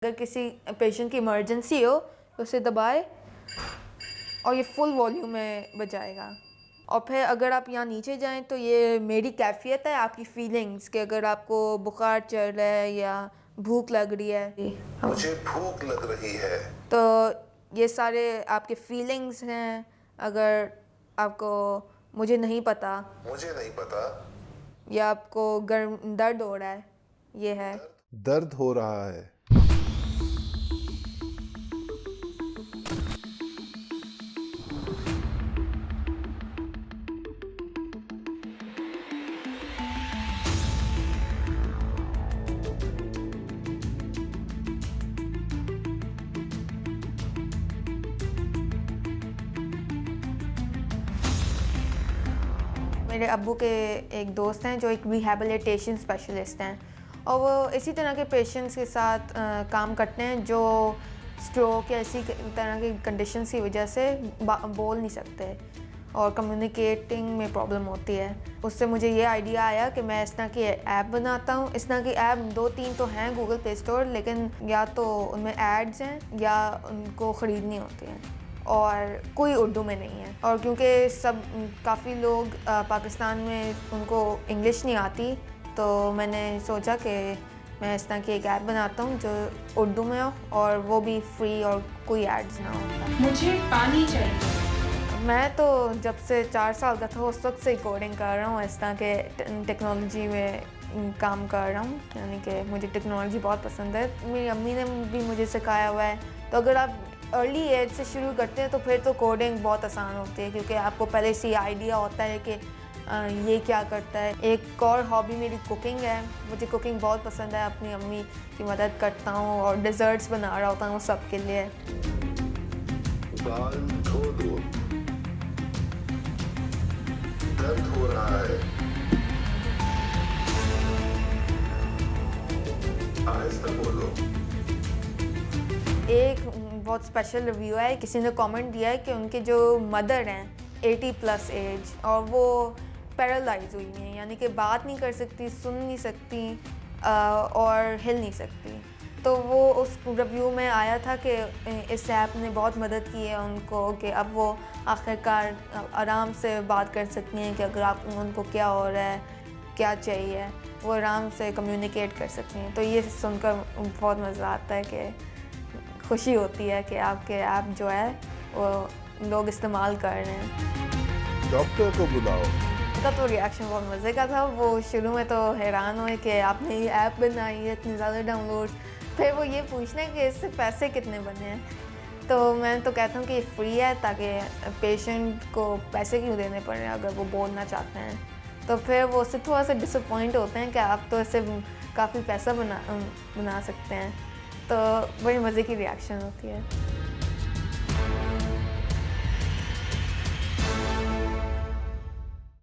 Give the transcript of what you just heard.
अगर किसी पेशेंट की इमरजेंसी हो तो उसे दबाए और ये फुल वॉल्यूम में बजाएगा। और फिर अगर आप यहाँ नीचे जाएं तो ये मेरी कैफियत है, आपकी फीलिंग्स कि अगर आपको बुखार चढ़ रहा है या भूख लग रही है, मुझे भूख लग रही है, तो ये सारे आपके फीलिंग्स हैं। अगर आपको मुझे नहीं पता या आपको गर्म दर्द हो रहा है, ये है दर्द हो रहा है। मेरे अब्बू के एक दोस्त हैं जो एक रिहैबिलिटेशन स्पेशलिस्ट हैं और वो इसी तरह के पेशेंट्स के साथ काम करते हैं जो स्ट्रोक या इसी तरह की कंडीशंस की वजह से बोल नहीं सकते और कम्युनिकेटिंग में प्रॉब्लम होती है। उससे मुझे ये आइडिया आया कि मैं इस तरह की ऐप बनाता हूँ। इस तरह की ऐप 2-3 तो हैं गूगल प्ले स्टोर, लेकिन या तो उनमें एड्स हैं या उनको ख़रीदनी होती हैं और कोई उर्दू में नहीं है। और क्योंकि सब काफ़ी लोग पाकिस्तान में उनको इंग्लिश नहीं आती, तो मैंने सोचा कि मैं इस तरह की एक ऐप बनाता हूँ जो उर्दू में हो और वो भी फ्री और कोई एड्स ना हो। मुझे पानी चाहिए। मैं तो जब से 4 साल का था उस वक्त से कोडिंग कर रहा हूँ, इस तरह के टेक्नोलॉजी में काम कर रहा हूँ, यानी कि मुझे टेक्नोलॉजी बहुत पसंद है। मेरी अम्मी ने भी मुझे सिखाया हुआ है। तो अगर आप अर्ली एज से शुरू करते हैं तो फिर तो कोडिंग बहुत आसान होती है, क्योंकि आपको पहले से आइडिया होता है कि ये क्या करता है। एक और हॉबी मेरी कुकिंग है। मुझे कुकिंग बहुत पसंद है, अपनी अम्मी की मदद करता हूँ और डिज़र्ट्स बना रहा होता हूँ सबके लिए। बाल धो दो, दर्द हो रहा है, आहिस्ता बोलो। एक बहुत स्पेशल रिव्यू है, किसी ने कमेंट दिया है कि उनके जो मदर हैं 80+ एज और वो पैरालाइज हुई हैं, यानी कि बात नहीं कर सकती, सुन नहीं सकती और हिल नहीं सकती। तो वो उस रिव्यू में आया था कि इस ऐप ने बहुत मदद की है उनको कि अब वो आखिरकार आराम से बात कर सकती हैं कि अगर आप उनको क्या हो रहा है, क्या चाहिए, वो आराम से कम्युनिकेट कर सकती हैं। तो ये सुनकर बहुत मज़ा आता है कि खुशी होती है कि आपके ऐप जो है वो लोग इस्तेमाल कर रहे हैं। डॉक्टर को बुलाओ। उनका तो रिएक्शन बहुत मज़े का था। वो शुरू में तो हैरान हुए कि आपने ये ऐप बनाई है, इतनी ज़्यादा डाउनलोड। फिर वो ये पूछने कि इससे पैसे कितने बने हैं। तो मैं तो कहता हूँ कि ये फ्री है, ताकि पेशेंट को पैसे क्यों देने पड़े अगर वो बोलना चाहते हैं। तो फिर वो उससे थोड़ा सा डिसअपॉइंट होते हैं कि आप तो इससे काफ़ी पैसा बना सकते हैं। तो बड़ी मज़े की रिएक्शन होती है।